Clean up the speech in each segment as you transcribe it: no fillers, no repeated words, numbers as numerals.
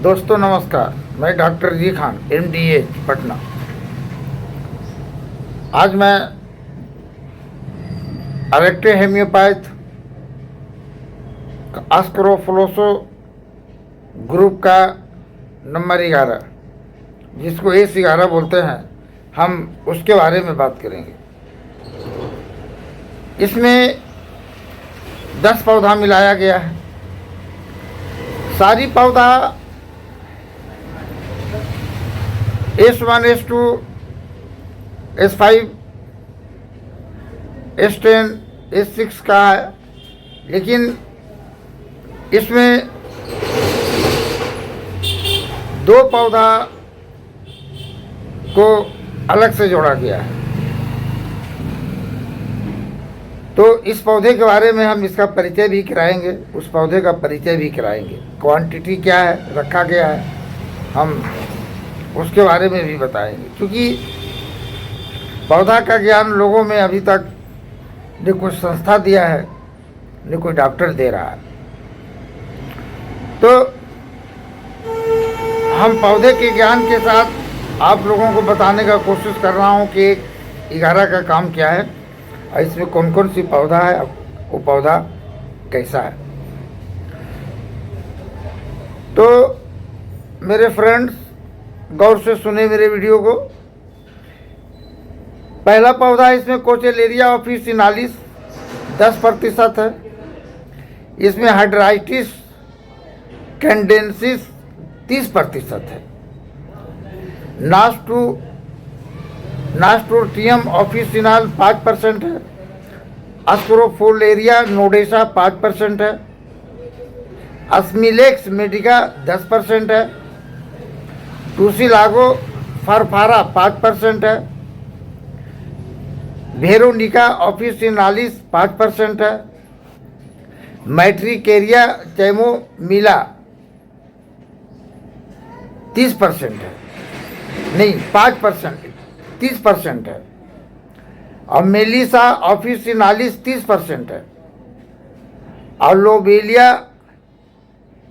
दोस्तों नमस्कार, मैं डॉक्टर जी खान MDH पटना। आज मैं अरेक्टे हेम्योपैथ आस्करोफ्लोसो ग्रुप का नंबर 11, जिसको ACE11 बोलते हैं, हम उसके बारे में बात करेंगे। इसमें 10 पौधा मिलाया गया है। सारी पौधा S1, S2, S5, S10, S6 का है, लेकिन इसमें 2 पौधा को अलग से जोड़ा गया है। तो इस पौधे के बारे में हम इसका परिचय भी कराएंगे, उस पौधे का परिचय भी कराएंगे। क्वांटिटी क्या है रखा गया है, हम उसके बारे में भी बताएंगे, क्योंकि पौधा का ज्ञान लोगों में अभी तक न कोई संस्था दिया है, न कोई डॉक्टर दे रहा है। तो हम पौधे के ज्ञान के साथ आप लोगों को बताने का कोशिश कर रहा हूँ कि 11 का काम क्या है और इसमें कौन कौन सी पौधा है, वो पौधा कैसा है। तो मेरे फ्रेंड्स, गौर से सुने मेरे वीडियो को। पहला पौधा इसमें कोचेलेरिया ऑफिसिनालिस 10% है। इसमें हाइड्राइटिस कैंडेंसिस 30% है। नास्टोटियम ऑफिसिनाल 5% है। अस्क्रोफोलेरिया नोडेसा 5% है। अस्मिलेक्स मेडिका 10% है। टूसिलागो फरफारा 5% है। वेरोनिका ऑफिसिनालिस 5% है। मैट्रिकेरिया चैमोमिला 30% है, नहीं 5%, 30% है। और मेलिसा ऑफिसिनालिस 30% है। और लोबेलिया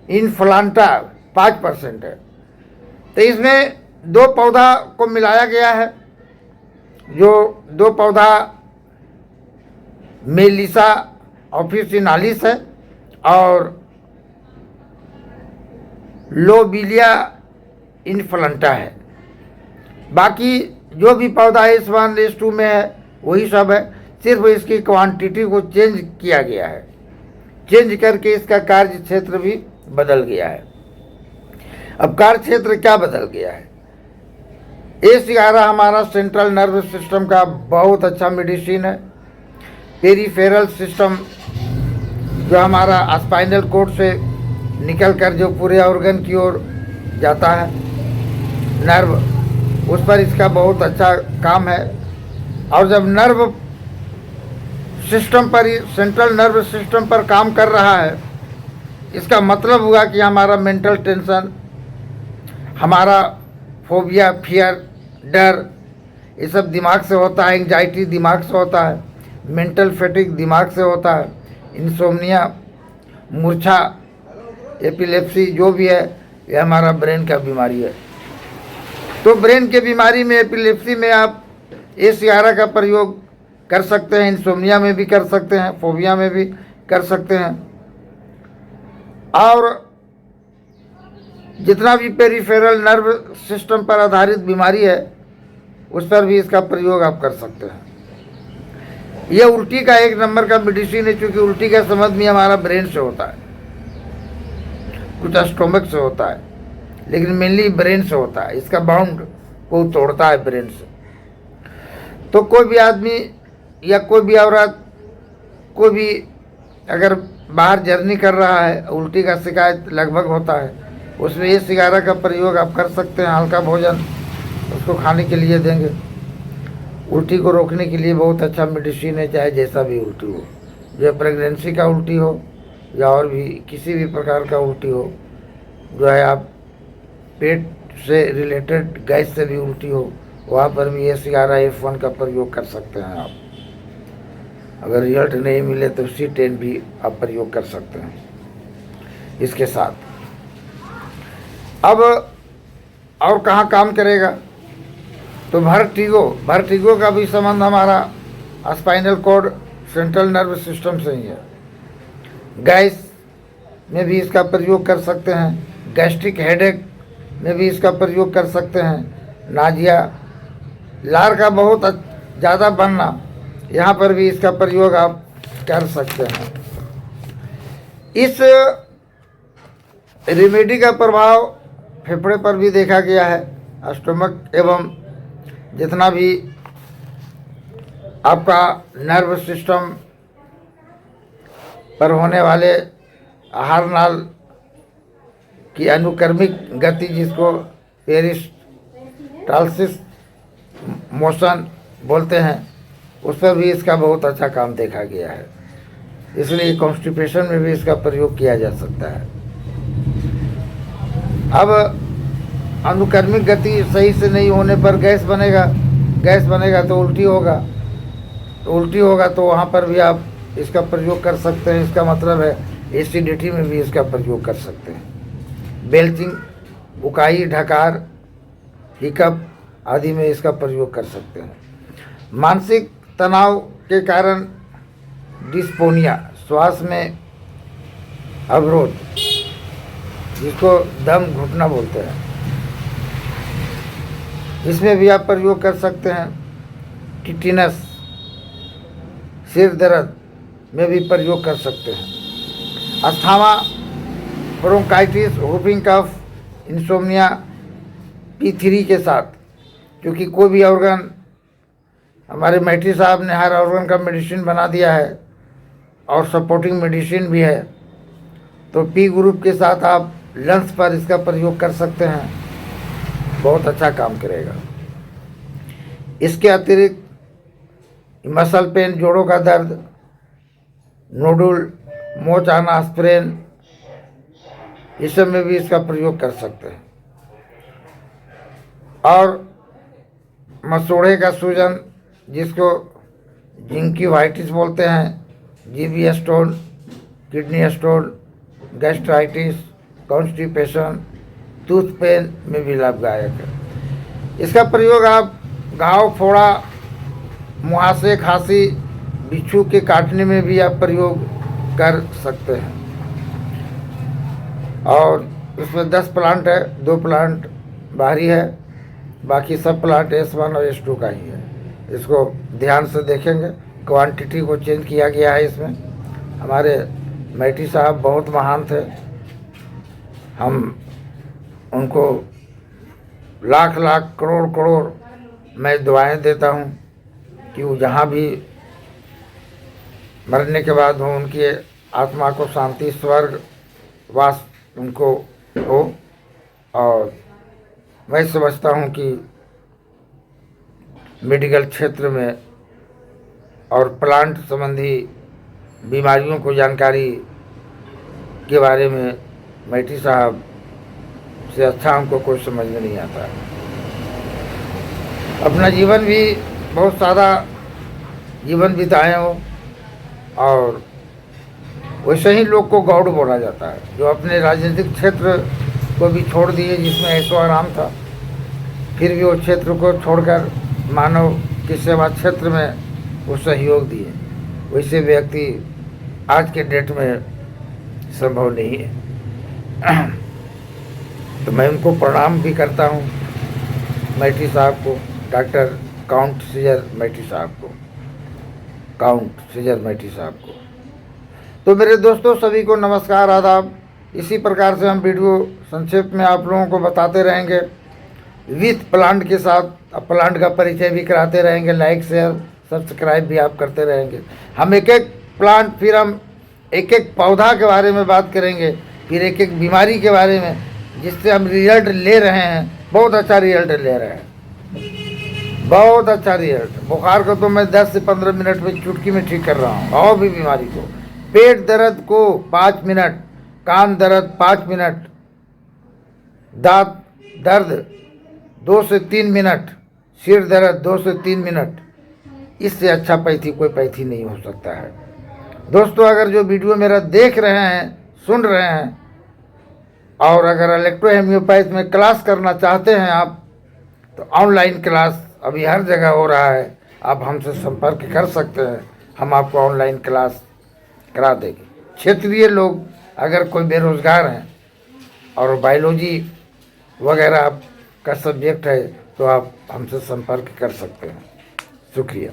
इन्फ्लांटा 5% है। तो इसमें 2 पौधा को मिलाया गया है, जो 2 पौधा मेलिसा ऑफिसिनालिस है और लोबेलिया इन्फ्लांटा है। बाकी जो भी पौधा S1, S2 में है वही सब है, सिर्फ इसकी क्वांटिटी को चेंज किया गया है। चेंज करके इसका कार्य क्षेत्र भी बदल गया है। अब कार्य क्षेत्र क्या बदल गया है? ACE11 हमारा सेंट्रल नर्व सिस्टम का बहुत अच्छा मेडिसिन है। पेरिफेरल सिस्टम जो हमारा स्पाइनल कोड से निकल कर जो पूरे ऑर्गन की ओर जाता है, नर्व, उस पर इसका बहुत अच्छा काम है। और जब नर्व सिस्टम पर, सेंट्रल नर्व सिस्टम पर काम कर रहा है, इसका मतलब हुआ कि हमारा मेंटल टेंशन, हमारा फोबिया, फियर, डर, ये सब दिमाग से होता है। एंजाइटी दिमाग से होता है। मेंटल फैटिग दिमाग से होता है। इंसोम्निया, मूर्छा, एपिलेप्सी जो भी है, ये हमारा ब्रेन का बीमारी है। तो ब्रेन के बीमारी में, एपिलेप्सी में आप ACE11 का प्रयोग कर सकते हैं। इंसोम्निया में भी कर सकते हैं, फोबिया में भी कर सकते हैं। और जितना भी पेरिफेरल नर्व सिस्टम पर आधारित बीमारी है, उस पर भी इसका प्रयोग आप कर सकते हैं। यह उल्टी का 1 नंबर का मेडिसिन है, क्योंकि उल्टी का संबंध भी हमारा ब्रेन से होता है, कुछ स्टोमक से होता है, लेकिन मेनली ब्रेन से होता है। इसका बाउंड को तोड़ता है ब्रेन से। तो कोई भी आदमी या कोई भी औरत, कोई भी अगर बाहर जर्नी कर रहा है, उल्टी का शिकायत लगभग होता है, उसमें ACE11 का प्रयोग आप कर सकते हैं। हल्का भोजन उसको खाने के लिए देंगे। उल्टी को रोकने के लिए बहुत अच्छा मेडिसिन है, चाहे जैसा भी उल्टी हो, जो प्रेगनेंसी का उल्टी हो या और भी किसी भी प्रकार का उल्टी हो, जो है आप पेट से रिलेटेड गैस से भी उल्टी हो, वहाँ पर भी ACE11F1 का प्रयोग कर सकते हैं आप। अगर रिजल्ट नहीं मिले तो C10 भी आप प्रयोग कर सकते हैं। इसके साथ। अब और कहाँ काम करेगा, तो वर्टिगो का भी संबंध हमारा spinal cord central nerve system से ही है। गैस में भी इसका प्रयोग कर सकते हैं, गैस्ट्रिक हेडेक में भी इसका प्रयोग कर सकते हैं, नाजिया, लार का बहुत ज़्यादा बनना, यहाँ पर भी इसका प्रयोग आप कर सकते हैं। इस रेमेडी का प्रभाव फेफड़े पर भी देखा गया है। स्टोमक एवं जितना भी आपका नर्व सिस्टम पर होने वाले आहार नाल की अनुक्रमिक गति, जिसको पेरिस्टाल्सिस मोशन बोलते हैं, उस पर भी इसका बहुत अच्छा काम देखा गया है। इसलिए कॉन्स्टिपेशन में भी इसका प्रयोग किया जा सकता है। अब अनुक्रमिक गति सही से नहीं होने पर गैस बनेगा तो उल्टी होगा, तो वहाँ पर भी आप इसका प्रयोग कर सकते हैं। इसका मतलब है एसिडिटी में भी इसका प्रयोग कर सकते हैं। बेल्चिंग, उकाई, ढकार, हिकअप आदि में इसका प्रयोग कर सकते हैं। मानसिक तनाव के कारण डिस्पोनिया, श्वास में अवरोध, जिसको दम घुटना बोलते हैं, इसमें भी आप प्रयोग कर सकते हैं। टिटिनस, सिर दर्द में भी प्रयोग कर सकते हैं। अस्थमा, ब्रोंकाइटिस, व्हूपिंग कफ, इंसोम्निया P3 के साथ, क्योंकि कोई भी ऑर्गन, हमारे मैठी साहब ने हर ऑर्गन का मेडिसिन बना दिया है और सपोर्टिंग मेडिसिन भी है, तो P ग्रुप के साथ आप लंग्स पर इसका प्रयोग कर सकते हैं, बहुत अच्छा काम करेगा। इसके अतिरिक्त मसल पेन, जोड़ों का दर्द, नोडुल, मोच आना, स्प्रेन, इस सब में भी इसका प्रयोग कर सकते हैं। और मसूड़े का सूजन, जिसको जिंकिवाइटिस बोलते हैं, GB stone, kidney stone, gastritis, constipation, tooth pain में भी लाभदायक है। इसका प्रयोग आप घाव, फोड़ा, मुहासे, खांसी, बिच्छू के काटने में भी आप प्रयोग कर सकते हैं। और इसमें 10 प्लांट है, 2 प्लांट बाहरी है, बाकी सब प्लांट S1 और S2 का ही है। इसको ध्यान से देखेंगे, क्वांटिटी को चेंज किया गया है इसमें। हमारे मैठी साहब बहुत महान थे, हम उनको लाख लाख करोड़ करोड़ मैं दुआएं देता हूँ कि वो जहाँ भी मरने के बाद हो, उनकी आत्मा को शांति, स्वर्ग वास उनको हो। और मैं समझता हूँ कि मेडिकल क्षेत्र में और प्लांट संबंधी बीमारियों को जानकारी के बारे में मैठी साहब से अच्छा हमको कोई समझ में नहीं आता। अपना जीवन भी बहुत सादा जीवन बिताए हो, और वैसे ही लोग को गौड़ बोला जाता है, जो अपने राजनीतिक क्षेत्र को भी छोड़ दिए, जिसमें ऐशो आराम था, फिर भी वो क्षेत्र को छोड़कर मानव के सेवा क्षेत्र में वो सहयोग दिए। वैसे व्यक्ति आज के डेट में संभव नहीं है। तो मैं उनको प्रणाम भी करता हूँ, मैठी साहब को, डॉक्टर काउंट सीजर मैठी साहब को, तो मेरे दोस्तों सभी को नमस्कार, आदाब। इसी प्रकार से हम वीडियो संक्षेप में आप लोगों को बताते रहेंगे, विथ प्लांट के साथ प्लांट का परिचय भी कराते रहेंगे, लाइक शेयर सब्सक्राइब भी आप करते रहेंगे। हम एक एक प्लांट, फिर हम एक एक पौधा के बारे में बात करेंगे, फिर एक एक बीमारी के बारे में, जिससे हम रिजल्ट ले रहे हैं, बहुत अच्छा रिजल्ट ले रहे हैं, बहुत अच्छा रिजल्ट। बुखार को तो मैं 10 से 15 मिनट में चुटकी में ठीक कर रहा हूँ, और भी बीमारी को, पेट दर्द को 5 मिनट, कान दर्द 5 मिनट, दांत दर्द 2 से 3 मिनट, सिर दर्द 2 से 3 मिनट, इससे अच्छा पैथी कोई पैथी नहीं हो सकता है। दोस्तों अगर जो वीडियो मेरा देख रहे हैं, सुन रहे हैं, और अगर इलेक्ट्रो हेम्योपैथ में क्लास करना चाहते हैं आप, तो ऑनलाइन क्लास अभी हर जगह हो रहा है, आप हमसे संपर्क कर सकते हैं, हम आपको ऑनलाइन क्लास करा देंगे। क्षेत्रीय लोग अगर कोई बेरोजगार हैं और बायोलॉजी वगैरह का सब्जेक्ट है, तो आप हमसे संपर्क कर सकते हैं। शुक्रिया।